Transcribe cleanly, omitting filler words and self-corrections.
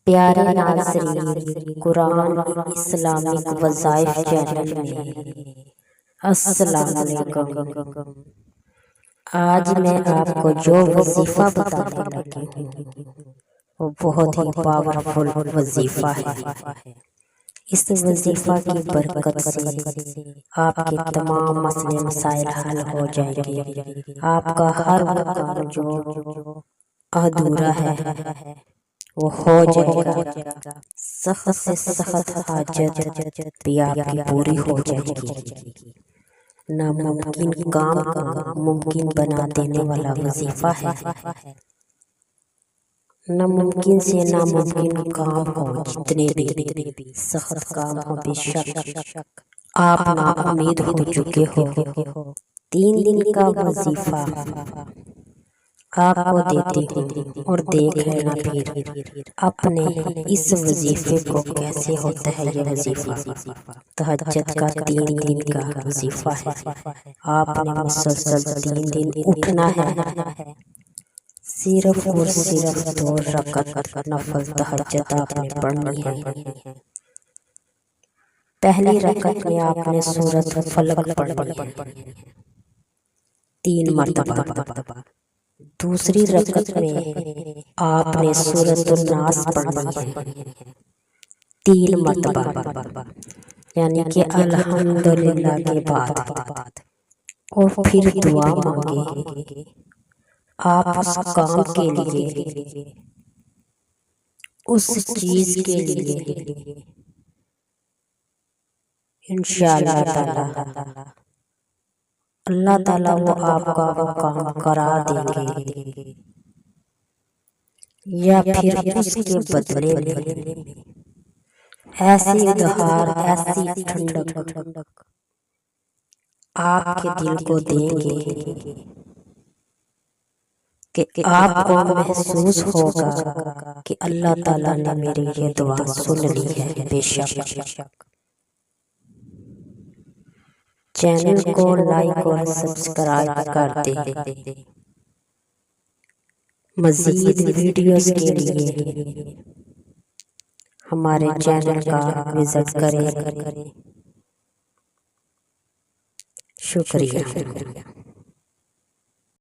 پیارے ناظرین، قرآن اسلامک وظائف چینل میں السلام علیکم۔ آج میں آپ کو جو وظیفہ بتانے لگی ہوں وہ بہت ہی پاورفل وظیفہ ہے۔ اس وظیفہ کی برکت سے آپ کے تمام مسئلے مسائل حل ہو جائیں گے۔ آپ کا ہر وہ کام جو ادھورا ہے وہ ہو جائے گا۔ سخت سے سخت حاجت بھی آپ کی پوری ہو جائے گی۔ ناممکن کام کو ممکن بنا دینے والا وظیفہ ہے۔ ناممکن سے ناممکن کام ہو، جتنے بھی سخت کام ہو، بے شک آپ نا امید ہو چکے ہو۔ 3 دن کا وظیفہ آپ کو دیتی ہوں اور دیکھ لینا پھر اپنے اس وظیفے کو کیسے ہوتا ہے۔ یہ وظیفہ تہجد کا 3 دن کا وظیفہ ہے۔ آپ نے مسلسل 3 دن اٹھنا ہے، صرف اور صرف 2 رکعت نفل تہجد آپ نے پڑھنی ہے۔ پہلی رکعت میں آپ نے سورۃ فلق پڑھنی ہے 3 مرتبہ۔ دوسری رکعت میں آپ نے سورۃ الناس پڑھنی ہے 3 مرتبہ، یعنی کہ الحمدللہ کے بعد، اور پھر دعا مانگے آپ اس کام کے لیے، اس چیز کے لیے، انشاءاللہ تعالی اللہ تعالیٰ وہ آپ کا وہ کام کرا دیں گے، یا پھر اس کے بدلے میں ایسی ادھار، ایسی ٹھنڈک آپ کے دل کو دیں گے کہ آپ کو محسوس ہوگا کہ اللہ تعالیٰ نے میری یہ دعا سن لی ہے۔ بے شک چینل کو لائک اور سبسکرائب کر دیں۔ مزید ویڈیوز کے لیے ہمارے چینل کا وزٹ کریں۔ شکریہ۔